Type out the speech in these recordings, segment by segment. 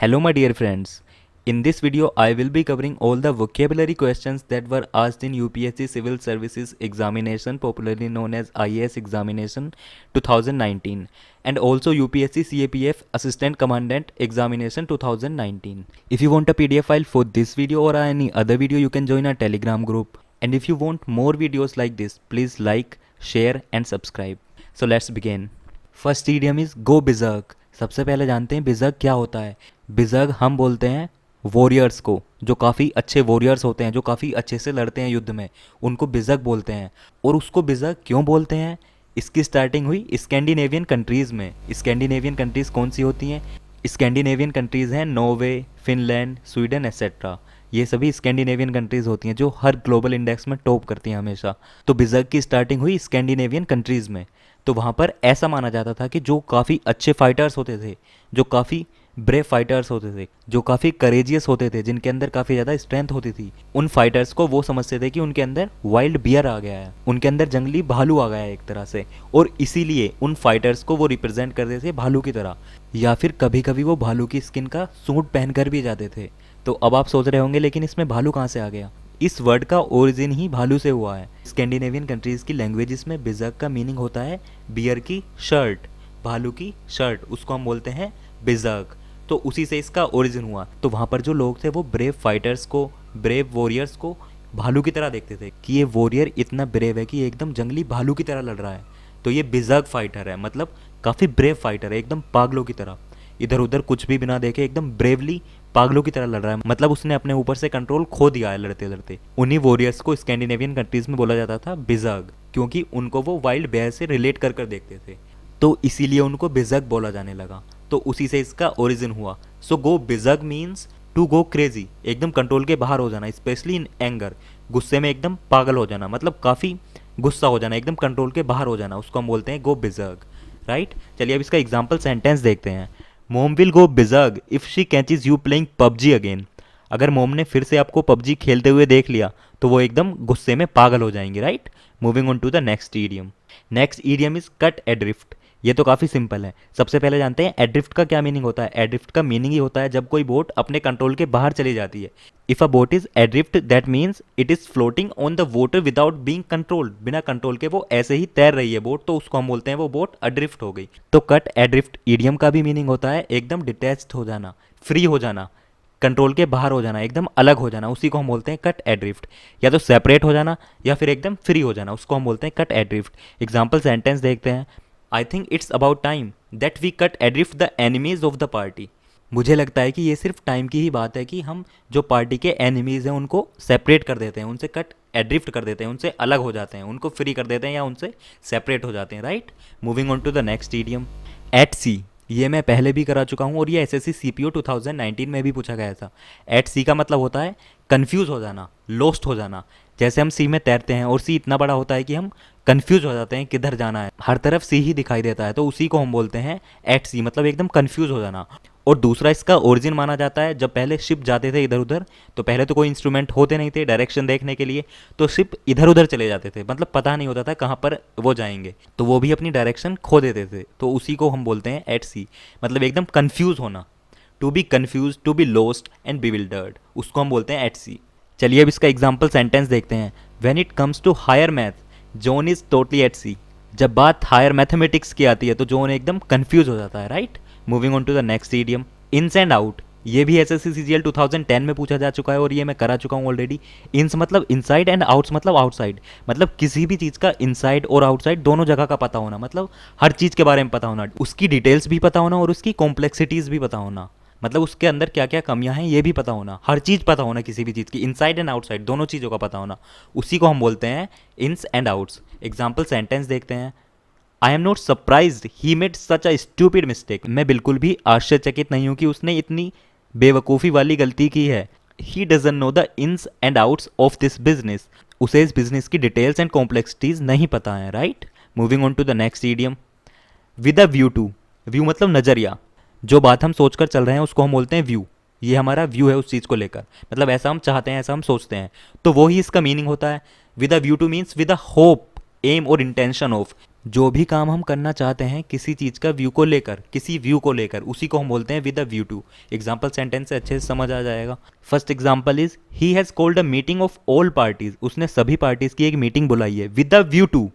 Hello, my dear friends. In this video, I will be covering all the vocabulary questions that were asked in UPSC Civil Services Examination, popularly known as IAS Examination 2019, and also UPSC CAPF Assistant Commandant Examination 2019. If you want a PDF file for this video or any other video, you can join our Telegram group. And if you want more videos like this, please like, share, and subscribe. So let's begin. First idiom is go berserk. सबसे पहले जानते हैं berserk क्या होता है। Berserk हम बोलते हैं वॉरियर्स को, जो काफ़ी अच्छे वॉरियर्स होते हैं, जो काफ़ी अच्छे से लड़ते हैं युद्ध में, उनको बिजर्क बोलते हैं। और उसको बिजर्क क्यों बोलते हैं? इसकी स्टार्टिंग हुई स्कैंडिनेवियन कंट्रीज़ में। स्कैंडिनेवियन कंट्रीज़ कौन सी होती हैं? स्कैंडिनेवियन कंट्रीज़ हैं नॉर्वे, फिनलैंड, स्वीडन एट्सेट्रा। ये सभी स्कैंडिनेवियन कंट्रीज़ होती हैं जो हर ग्लोबल इंडेक्स में टॉप करती हैं हमेशा। तो बिजर्क की स्टार्टिंग हुई स्कैंडिनेवियन कंट्रीज़ में। तो वहाँ पर ऐसा माना जाता था कि जो काफ़ी अच्छे फाइटर्स होते थे, जो काफ़ी ब्रेव फाइटर्स होते थे, जो काफ़ी करेजियस होते थे, जिनके अंदर काफ़ी ज़्यादा स्ट्रेंथ होती थी, उन फाइटर्स को वो समझते थे कि उनके अंदर वाइल्ड बियर आ गया है, उनके अंदर जंगली भालू आ गया है एक तरह से। और इसीलिए उन फाइटर्स को वो रिप्रेजेंट करते थे भालू की तरह, या फिर कभी कभी वो भालू की स्किन का सूट पहनकर भी जाते थे। तो अब आप सोच रहे होंगे लेकिन इसमें भालू कहाँ से आ गया? इस वर्ड का ओरिजिन ही भालू से हुआ है। स्कैंडिनेवियन कंट्रीज़ की लैंग्वेजेस में बिजर्क का मीनिंग होता है बियर की शर्ट, भालू की शर्ट, उसको हम बोलते हैं बिजर्क। तो उसी से इसका ओरिजिन हुआ। तो वहाँ पर जो लोग थे वो ब्रेव फाइटर्स को, ब्रेव वॉरियर्स को भालू की तरह देखते थे कि ये वॉरियर इतना ब्रेव है कि ये एकदम जंगली भालू की तरह लड़ रहा है, तो ये बिजर्क फाइटर है, मतलब काफ़ी ब्रेव फाइटर है, एकदम पागलों की तरह, इधर उधर कुछ भी बिना देखे एकदम ब्रेवली पागलों की तरह लड़ रहा है। मतलब उसने अपने ऊपर से कंट्रोल खो दिया है लड़ते लड़ते। उन्हीं वॉरियर्स को स्कैंडिनेवियन कंट्रीज में बोला जाता था बिजर्क, क्योंकि उनको वो वाइल्ड बेयर से रिलेट कर कर देखते थे, तो इसीलिए उनको बिजर्क बोला जाने लगा। तो उसी से इसका ओरिजिन हुआ। सो गो berserk means to go crazy, एकदम कंट्रोल के बाहर हो जाना, स्पेशली इन एंगर, गुस्से में एकदम पागल हो जाना, मतलब काफ़ी गुस्सा हो जाना, एकदम कंट्रोल के बाहर हो जाना, उसको हम बोलते हैं गो बिजर्क, राइट। चलिए अब इसका एग्जाम्पल सेंटेंस देखते हैं। Mom will go berserk if she catches you playing PUBG again. अगर मोम ने फिर से आपको पबजी खेलते हुए देख लिया तो वो एकदम गुस्से में पागल हो जाएंगे, right. Moving on to the next idiom. Next idiom is cut adrift. ये तो काफ़ी सिंपल है। सबसे पहले जानते हैं एड्रिफ्ट का क्या मीनिंग होता है। एड्रिफ्ट का मीनिंग ही होता है जब कोई बोट अपने कंट्रोल के बाहर चली जाती है। If a boat is adrift that means it is floating on the water without being controlled. बिना कंट्रोल के वो ऐसे ही तैर रही है बोट, तो उसको हम बोलते हैं वो बोट अड्रिफ्ट हो गई। तो कट एड्रिफ्ट ईडियम का भी मीनिंग होता है एकदम डिटैच्ड हो जाना, फ्री हो जाना, कंट्रोल के बाहर हो जाना, एकदम अलग हो जाना, उसी को हम बोलते हैं कट एड्रिफ्ट। या तो सेपरेट हो जाना या फिर एकदम फ्री हो जाना, उसको हम बोलते हैं कट एड्रिफ्ट। एग्जाम्पल सेंटेंस देखते हैं। I think it's about time that we cut adrift the enemies of the party. मुझे लगता है कि ये सिर्फ टाइम की ही बात है कि हम जो पार्टी के एनिमीज़ हैं उनको सेपरेट कर देते हैं, उनसे कट एड्रिफ्ट कर देते हैं, उनसे अलग हो जाते हैं, उनको फ्री कर देते हैं या उनसे सेपरेट हो जाते हैं, right. Moving on to the next idiom, at sea. ये मैं पहले भी करा चुका हूँ और ये एसएससी सीपीओ 2019 में भी पूछा गया था। एट सी का मतलब होता है कन्फ्यूज़ हो जाना, लॉस्ट हो जाना। जैसे हम सी में तैरते हैं और सी इतना बड़ा होता है कि हम कन्फ्यूज हो जाते हैं किधर जाना है, हर तरफ सी ही दिखाई देता है, तो उसी को हम बोलते हैं एट सी, मतलब एकदम कन्फ्यूज हो जाना। और दूसरा इसका ओरिजिन माना जाता है जब पहले शिप जाते थे इधर उधर, तो पहले तो कोई इंस्ट्रूमेंट होते नहीं थे डायरेक्शन देखने के लिए, तो शिप इधर उधर चले जाते थे, मतलब पता नहीं होता था कहाँ पर वो जाएंगे, तो वो भी अपनी डायरेक्शन खो देते थे, तो उसी को हम बोलते हैं एट सी, मतलब एकदम कन्फ्यूज होना। To be confuse, to be lost and bewildered, उसको हम बोलते हैं एट सी। चलिए अब इसका एग्जाम्पल सेंटेंस देखते हैं। When it comes to higher math John is totally at sea. जब बात हायर मैथमेटिक्स की आती है तो जॉन एकदम कंफ्यूज हो जाता है, right. Moving on to the next idiom, ins and out. ये भी एसएससी सीजीएल 2010 में पूछा जा चुका है और ये मैं करा चुका हूँ ऑलरेडी। इन्स मतलब इनसाइड एंड आउट्स मतलब आउटसाइड, मतलब किसी भी चीज़ का इनसाइड और आउटसाइड दोनों जगह का पता होना, मतलब हर चीज़ के बारे में पता होना, उसकी डिटेल्स भी पता होना और उसकी कॉम्प्लेक्सिटीज़ भी पता होना, मतलब उसके अंदर क्या क्या कमियां हैं ये भी पता होना, हर चीज़ पता होना, किसी भी चीज़ की इनसाइड एंड आउटसाइड दोनों चीज़ों का पता होना, उसी को हम बोलते हैं इन्स एंड आउट्स। एग्जाम्पल सेंटेंस देखते हैं। I am not surprised he made such a stupid mistake. मैं बिल्कुल भी आश्चर्यचकित नहीं हूँ कि उसने इतनी बेवकूफ़ी वाली गलती की है। He doesn't know the ins and outs of this business. उसे इस बिजनेस की डिटेल्स एंड कॉम्प्लेक्सिटीज नहीं पता है, right. Moving on to the next idiom, with a view to. View मतलब नज़रिया, जो बात हम सोचकर चल रहे हैं उसको हम बोलते हैं व्यू। ये हमारा व्यू है उस चीज़ को लेकर, मतलब ऐसा हम चाहते हैं, ऐसा हम सोचते हैं, तो वो ही इसका मीनिंग होता है। With a view to means with a hope, aim और इंटेंशन ऑफ, जो भी काम हम करना चाहते हैं किसी चीज़ का व्यू को लेकर, किसी व्यू को लेकर, उसी को हम बोलते हैं with a view to. Example sentence से अच्छे से समझ आ जाएगा। First example is he has called a meeting of all parties, उसने सभी पार्टीज की एक मीटिंग बुलाई है with a view to.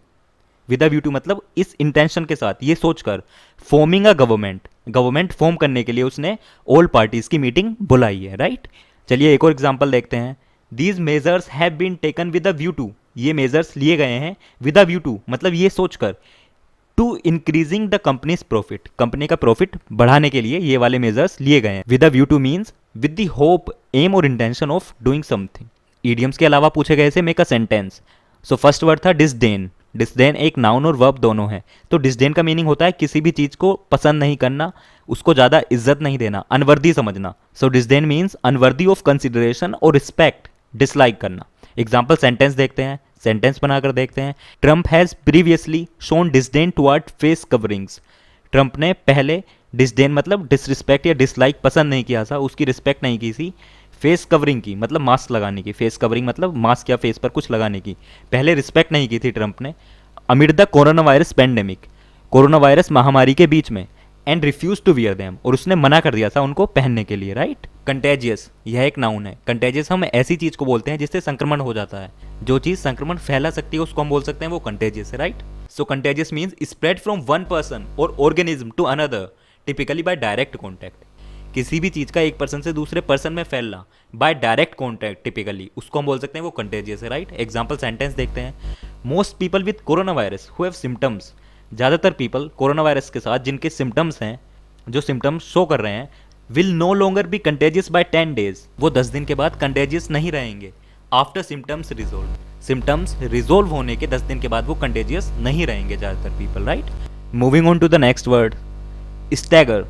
With a view to मतलब इस इंटेंशन के साथ, ये सोचकर, forming a government, government form करने के लिए उसने ऑल पार्टीज की मीटिंग बुलाई है, राइट। चलिए एक और एग्जाम्पल देखते हैं। These measures have been taken with a view to, ये मेजर्स लिए गए हैं विद अ व्यू टू मतलब ये सोचकर, to increasing the company's profit, company का प्रॉफिट बढ़ाने के लिए ये वाले मेजर्स लिए गए हैं। With a view to means with the hope, aim और इंटेंशन ऑफ डूइंग समथिंग। ईडियम्स के अलावा पूछे गए थे make a sentence. So first word था डिसडेन। डिसडेन एक नाउन और वर्ब दोनों है। तो डिसडेन का मीनिंग होता है किसी भी चीज को पसंद नहीं करना, उसको ज्यादा इज्जत नहीं देना, अनवर्दी समझना। So disdain means unworthy of consideration और रिस्पेक्ट, डिसलाइक करना। एग्जाम्पल सेंटेंस देखते हैं, सेंटेंस बनाकर देखते हैं। Trump has previously shown disdain toward face coverings, Trump ने पहले डिसडेन मतलब डिसरिस्पेक्ट या डिसलाइक पसंद नहीं किया था, उसकी रिस्पेक्ट नहीं की थी। फेस कवरिंग की मतलब मास्क लगाने की, फेस कवरिंग मतलब मास्क या फेस पर कुछ लगाने की, पहले रिस्पेक्ट नहीं की थी ट्रंप ने। Amid the corona virus pandemic, corona virus महामारी के बीच में, and refuse to wear them, और उसने मना कर दिया था उनको पहनने के लिए, राइट। कंटेजियस, यह एक नाउन है। कंटेजियस हम ऐसी चीज को बोलते हैं जिससे संक्रमण हो जाता है, जो चीज संक्रमण फैला सकती है उसको हम बोल सकते हैं वो कंटेजियस है, right. So contagious means spread from one person और organism to another, typically by direct contact. किसी भी चीज का एक पर्सन से दूसरे पर्सन में फैलना बाय डायरेक्ट कॉन्टैक्ट, टिपिकली उसको हम बोल सकते हैं वो कंटेजियस है, राइट। एग्जाम्पल सेंटेंस देखते हैं। Most people with corona virus who have symptoms, ज़्यादातर पीपल कोरोना वायरस के साथ जिनके सिम्टम्स हैं, जो सिम्टम्स शो कर रहे हैं, will no longer be contagious by 10 days, वो 10 दिन के बाद कंटेजियस नहीं रहेंगे। After symptoms resolve, symptoms resolve होने के 10 दिन के बाद वो कंटेजियस नहीं रहेंगे ज़्यादातर people, right. Moving on to the next word, stagger.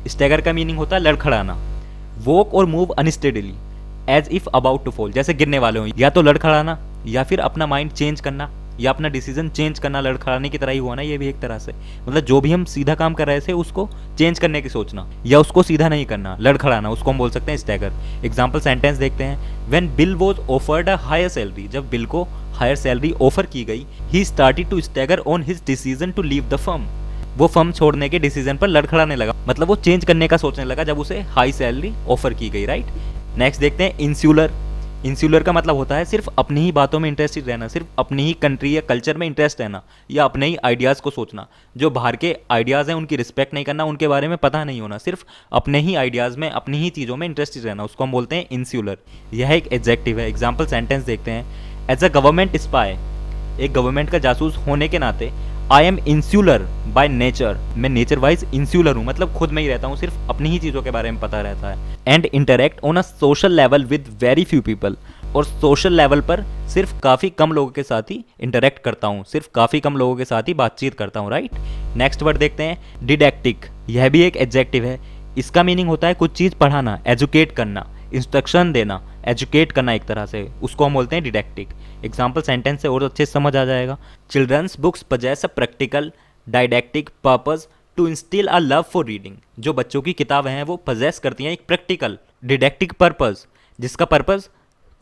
Stagger का मीनिंग होता है लड़खड़ाना। वॉक और move unsteadily as if about to fall, जैसे गिरने वाले हो, या तो लड़खड़ाना या फिर अपना माइंड चेंज करना या अपना डिसीजन चेंज करना, लड़खड़ाने की तरह ही हुआ ना ये भी एक तरह से, मतलब जो भी हम सीधा काम कर रहे थे उसको चेंज करने की सोचना या उसको सीधा नहीं करना, लड़खड़ाना, उसको हम बोल सकते हैं स्टैगर। एग्जाम्पल सेंटेंस देखते हैं। When Bill was offered a higher salary, जब बिल को हायर सैलरी ऑफर की गई, he started to stagger on his decision to leave the firm, वो फर्म छोड़ने के डिसीजन पर लड़खड़ाने लगा, मतलब वो चेंज करने का सोचने लगा जब उसे हाई सैलरी ऑफर की गई, राइट। नेक्स्ट देखते हैं इंसुलर। इंसुलर का मतलब होता है सिर्फ अपनी ही बातों में इंटरेस्टेड रहना, सिर्फ अपनी ही कंट्री या कल्चर में इंटरेस्ट रहना या अपने ही आइडियाज़ को सोचना। जो बाहर के आइडियाज़ हैं उनकी रिस्पेक्ट नहीं करना, उनके बारे में पता नहीं होना, सिर्फ अपने ही आइडियाज़ में, अपनी ही चीज़ों में इंटरेस्टेड रहना, उसको हम बोलते हैं इंसुलर। यह एक एडजेक्टिव है। एग्जाम्पल सेंटेंस देखते हैं। एज अ गवर्नमेंट स्पाई, एक गवर्नमेंट का जासूस होने के नाते, I am insular by nature, मैं नेचर वाइज इंसुलर हूँ, मतलब खुद में ही रहता हूँ, सिर्फ अपनी ही चीज़ों के बारे में पता रहता है। And interact on a social level with very few people, और सोशल लेवल पर सिर्फ काफ़ी कम लोगों के साथ ही इंटरेक्ट करता हूँ, सिर्फ काफ़ी कम लोगों के साथ ही बातचीत करता हूँ, राइट। नेक्स्ट वर्ड देखते हैं डिडैक्टिक। यह भी एक एडजेक्टिव है। इसका मीनिंग होता है कुछ चीज़ पढ़ाना, एजुकेट करना, इंस्ट्रक्शन देना, एजुकेट करना एक तरह से, उसको हम बोलते हैं डिडैक्टिक। एग्जाम्पल सेंटेंस से और अच्छे से समझ आ जाएगा। Children's books possess a practical didactic purpose to instil a love for reading, जो बच्चों की किताबें हैं वो पजेस करती हैं एक प्रैक्टिकल डिडैक्टिक पर्पस, जिसका पर्पस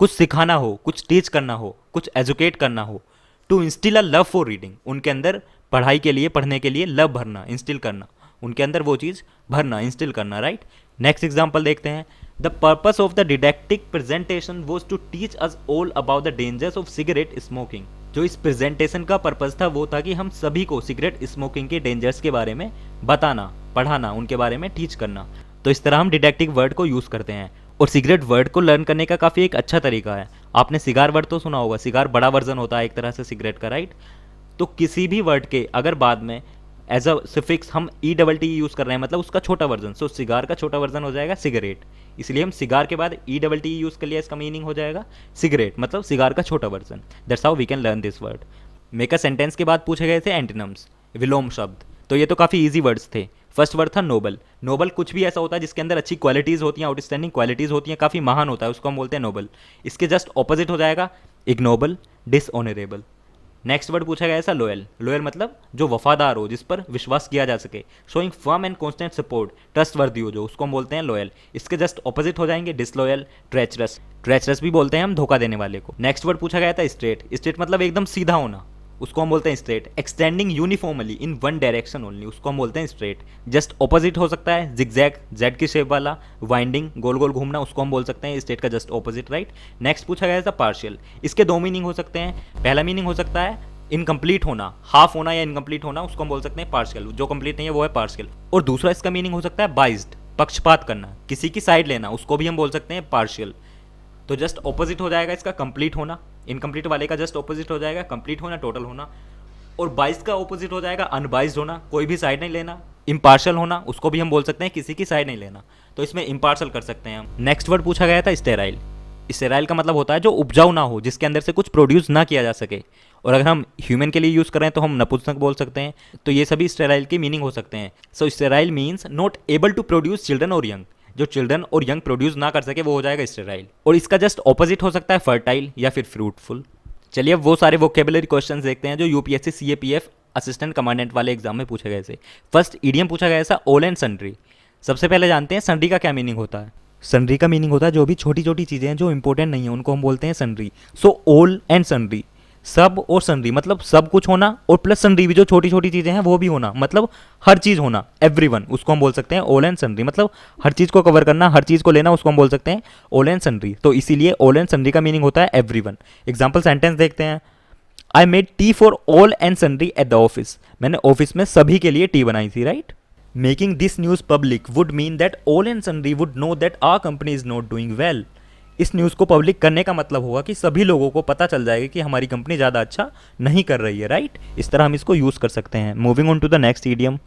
कुछ सिखाना हो, कुछ टीच करना हो, कुछ एजुकेट करना हो। To instil a love for reading, उनके अंदर पढ़ाई के लिए, पढ़ने के लिए लव भरना, इंस्टिल करना, उनके अंदर वो चीज़ भरना, इंस्टिल करना, राइट। नेक्स्ट एग्जाम्पल देखते हैं। The purpose of the didactic presentation was to teach us all about the dangers of cigarette smoking, जो इस प्रेजेंटेशन का पर्पस था वो था कि हम सभी को सिगरेट स्मोकिंग के डेंजर्स के बारे में बताना, पढ़ाना, उनके बारे में टीच करना। तो इस तरह हम डिडैक्टिक वर्ड को यूज़ करते हैं। और सिगरेट वर्ड को लर्न करने का काफ़ी एक अच्छा तरीका है। आपने सिगार वर्ड तो सुना होगा, सिगार बड़ा वर्जन होता है एक तरह से सिगरेट का, राइट। तो किसी भी वर्ड के अगर बाद में एज अ सिफिक्स हम ई डबल टी यूज़ कर रहे हैं, मतलब उसका छोटा वर्जन, सो सिगार का छोटा वर्जन हो जाएगा सिगरेट, इसलिए हम सिगार के बाद ई डबल टी यूज़ कर लिया, इसका मीनिंग हो जाएगा सिगरेट, मतलब सिगार का छोटा version. That's how we can learn this word. Make a sentence के बाद पूछे गए थे एंटीनम्स, विलोम शब्द। तो ये तो काफ़ी ईजी वर्ड्स थे। फर्स्ट वर्ड था नोबल। नोबल कुछ भी ऐसा होता है जिसके अंदर अच्छी क्वालिटीज़ होती हैं, आउटस्टैंडिंग क्वालिटीज़ होती हैं, काफ़ी महान होता है, उसको हम बोलते हैं नोबल। इसके जस्ट ऑपोजिट हो जाएगा इग्नोबल, डिसऑनरेबल। नेक्स्ट वर्ड पूछा गया ऐसा लॉयल। लॉयल मतलब जो वफादार हो, जिस पर विश्वास किया जा सके, showing firm and constant support, trust वर्दी हो जो, उसको हम बोलते हैं लॉयल। इसके जस्ट ऑपोजिट हो जाएंगे डिसलॉयल, ट्रेचरस। ट्रेचरस भी बोलते हैं हम धोखा देने वाले को। नेक्स्ट वर्ड पूछा गया था स्ट्रेट। स्ट्रेट मतलब एकदम सीधा होना, उसको हम बोलते हैं straight. Extending uniformly in one direction only, उसको हम बोलते हैं स्ट्रेट। जस्ट ऑपोजिट हो सकता है जिगजैग, जेड की शेप वाला। वाइंडिंग, गोल गोल घूमना, उसको हम बोल सकते हैं स्ट्रेट का जस्ट ऑपोजिट, राइट। नेक्स्ट पूछा गया था पार्शियल। इसके दो मीनिंग हो सकते हैं। पहला मीनिंग हो सकता है इनकम्प्लीट होना, हाफ होना या इनकम्प्लीट होना, उसको हम बोल सकते हैं पार्शियल। जो कंप्लीट नहीं है वो है पार्शियल। और दूसरा इसका मीनिंग हो सकता है बाइज्ड, पक्षपात करना, किसी की साइड लेना, उसको भी हम बोल सकते हैं पार्शियल। तो जस्ट ऑपोजिट हो जाएगा इसका कंप्लीट होना, इनकम्प्लीट वाले का जस्ट ऑपोजिट हो जाएगा कंप्लीट होना, टोटल होना। और बाइज्ड का ऑपोजिट हो जाएगा अनबाइज्ड होना, कोई भी साइड नहीं लेना। इम्पार्शियल होना, उसको भी हम बोल सकते हैं किसी की साइड नहीं लेना, तो इसमें इम्पार्शियल कर सकते हैं हम। नेक्स्ट वर्ड पूछा गया था स्टेराइल। स्टेराइल का मतलब होता है जो उपजाऊ ना हो, जिसके अंदर से कुछ प्रोड्यूस ना किया जा सके। और अगर हम ह्यूमन के लिए यूज़ करें तो हम नपुंसक बोल सकते हैं। तो ये सभी स्टेराइल की मीनिंग हो सकते हैं। So sterile means not able to produce children और यंग, जो चिल्ड्रन और यंग प्रोड्यूस ना कर सके वो हो जाएगा स्टेराइल। और इसका जस्ट ऑपोजिट हो सकता है फर्टाइल या फिर फ्रूटफुल। चलिए अब वो सारे वोकेबुलरी क्वेश्चंस देखते हैं जो यूपीएससी सीएपीएफ असिस्टेंट कमांडेंट वाले एग्जाम में पूछे गए थे। फर्स्ट इडियम पूछा गया था ऑल एंड सन्ड्री। सबसे पहले जानते हैं सन्ड्री का क्या मीनिंग होता है। सन्ड्री का मीनिंग होता है जो भी छोटी छोटी चीज़ें हैं जो इंपॉर्टेंट नहीं है उनको हम बोलते हैं sundry. So all and sundry, सब और सन्ड्री मतलब सब कुछ होना, और प्लस सन्ड्री भी जो छोटी छोटी चीज़ें हैं वो भी होना, मतलब हर चीज़ होना, एवरीवन, उसको हम बोल सकते हैं ऑल एंड सन्ड्री। मतलब हर चीज़ को कवर करना, हर चीज़ को लेना, उसको हम बोल सकते हैं ऑल एंड सन्ड्री। तो इसीलिए ऑल एंड सन्ड्री का मीनिंग होता है एवरीवन। एग्जाम्पल सेंटेंस देखते हैं। I made tea for all and sundry at the office. मैंने ऑफिस में सभी के लिए टी बनाई थी, right. Making this news public would mean that all and sundry would know that our company is not doing well. इस news को public करने का मतलब होगा कि सभी लोगों को पता चल जाएगा कि हमारी कंपनी ज़्यादा अच्छा नहीं कर रही है, राइट। इस तरह हम इसको यूज़ कर सकते हैं। Moving on to the next idiom,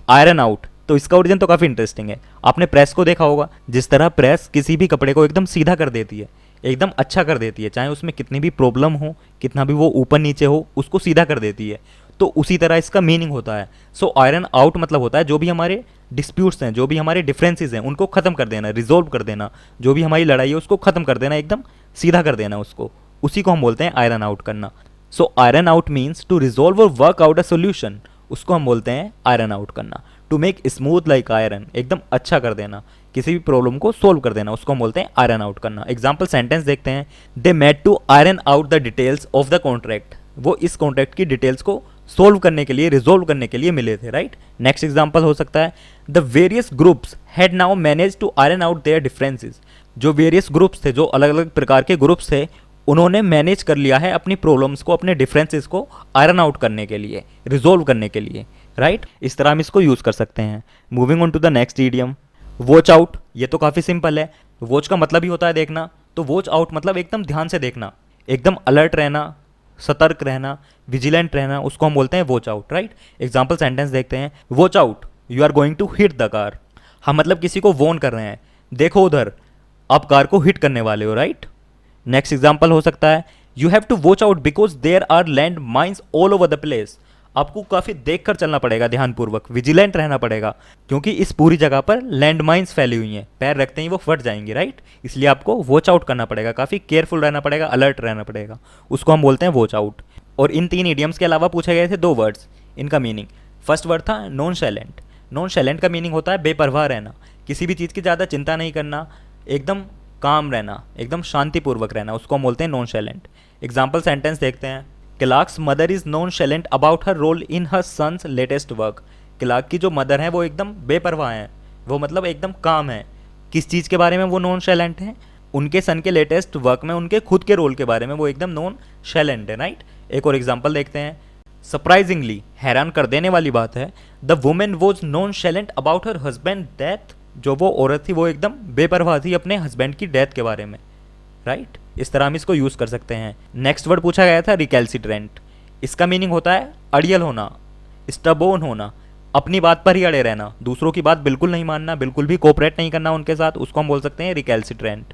iron out. तो इसका ओरिजिन तो काफ़ी इंटरेस्टिंग है। आपने प्रेस को देखा होगा, जिस तरह प्रेस किसी भी कपड़े को एकदम सीधा कर देती है, एकदम अच्छा कर देती है, चाहे उसमें कितनी भी प्रॉब्लम हो, कितना भी वो ऊपर नीचे हो, उसको सीधा कर देती है। तो उसी तरह इसका मीनिंग होता है। सो आयरन आउट मतलब होता है जो भी हमारे डिस्प्यूट्स हैं, जो भी हमारे डिफरेंसेस हैं, उनको खत्म कर देना, रिजोल्व कर देना। जो भी हमारी लड़ाई है उसको खत्म कर देना, एकदम सीधा कर देना उसको, उसी को हम बोलते हैं आयरन आउट करना। So iron out means to resolve और वर्क आउट अ सोल्यूशन, उसको हम बोलते हैं आयरन आउट करना। To make smooth like iron, एकदम अच्छा कर देना, किसी भी प्रॉब्लम को सोल्व कर देना, उसको हम बोलते हैं आयरन आउट करना। एग्जाम्पल सेंटेंस देखते हैं। They made to iron out the details of the contract. वो इस कॉन्ट्रैक्ट की डिटेल्स को सोल्व करने के लिए, रिजोल्व करने के लिए मिले थे, राइट। नेक्स्ट एग्जाम्पल हो सकता है the various groups had now manage to iron out their differences. जो वेरियस ग्रुप्स थे, जो अलग अलग प्रकार के ग्रुप्स थे, उन्होंने मैनेज कर लिया है अपनी प्रॉब्लम्स को, अपने डिफरेंसेस को आयरन आउट करने के लिए, रिजोल्व करने के लिए, राइट। इस तरह हम इसको यूज़ कर सकते हैं। Moving on to the next idiom, watch out. ये तो काफ़ी सिंपल है। वॉच का मतलब ही होता है देखना, तो वॉच आउट मतलब एकदम ध्यान से देखना, एकदम अलर्ट रहना, सतर्क रहना, विजिलेंट रहना, उसको हम बोलते हैं watch out, right. Example sentence देखते हैं। Watch out, you are going to hit the car. हम मतलब किसी को वॉर्न कर रहे हैं, देखो उधर, आप कार को हिट करने वाले हो, राइट। नेक्स्ट एग्जाम्पल हो सकता है you have to watch out because there are land mines all over the place. आपको काफ़ी देख कर चलना पड़ेगा, ध्यानपूर्वक, विजिलेंट रहना पड़ेगा, क्योंकि इस पूरी जगह पर लैंड माइन्स फैली हुई हैं, पैर रखते ही वो फट जाएंगे, राइट। इसलिए आपको वॉच आउट करना पड़ेगा, काफ़ी केयरफुल रहना पड़ेगा, अलर्ट रहना पड़ेगा, उसको हम बोलते हैं वॉच आउट। और इन तीन इडियम्स के अलावा पूछे गए थे दो वर्ड्स, इनका मीनिंग। फर्स्ट वर्ड था नॉन शैलेंट। नॉन शैलेंट का मीनिंग होता है बेपरवाह रहना, किसी भी चीज़ की ज़्यादा चिंता नहीं करना, एकदम काम रहना, एकदम शांतिपूर्वक रहना, उसको हम बोलते हैं नॉन शैलेंट। एग्जाम्पल सेंटेंस देखते हैं। Clark's mother is nonchalant about her role in her son's latest work. Clark की जो मदर है वो एकदम बेपरवाह हैं, वो मतलब एकदम काम है। किस चीज़ के बारे में वो नॉन शैलेंट हैं? उनके सन के लेटेस्ट वर्क में उनके खुद के रोल के बारे में वो एकदम नॉन शैलेंट है, राइट। एक और एग्जाम्पल देखते हैं। सरप्राइजिंगली, हैरान कर देने वाली बात है, the woman was nonchalant about her husband death. जो वो औरत थी वो एकदम बेपरवाह थी अपने हस्बैंड की डेथ के बारे में, राइट। इस तरह हम इसको यूज़ कर सकते हैं। नेक्स्ट वर्ड पूछा गया था रिकैल्सिट्रेंट। इसका मीनिंग होता है अड़ियल होना, स्टबोर्न होना, अपनी बात पर ही अड़े रहना, दूसरों की बात बिल्कुल नहीं मानना, बिल्कुल भी कोऑपरेट नहीं करना उनके साथ, उसको हम बोल सकते हैं रिकैल्सिट्रेंट।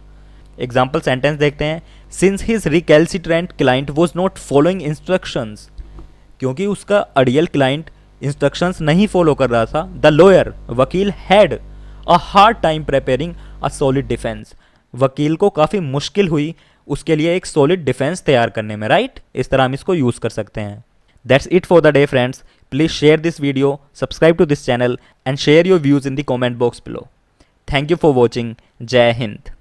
एग्जाम्पल सेंटेंस देखते हैं। Since his recalcitrant client was not following instructions. क्योंकि उसका अड़ियल क्लाइंट इंस्ट्रक्शंस नहीं फॉलो कर रहा था, द लॉयर, वकील, had a hard time preparing a solid defence. वकील को काफ़ी मुश्किल हुई उसके लिए एक सॉलिड डिफेंस तैयार करने में, राइट। इस तरह हम इसको यूज़ कर सकते हैं। That's it for the day friends. Please share this video, subscribe to this channel and share your views in the comment box below. Thank you for watching. Jai Hind.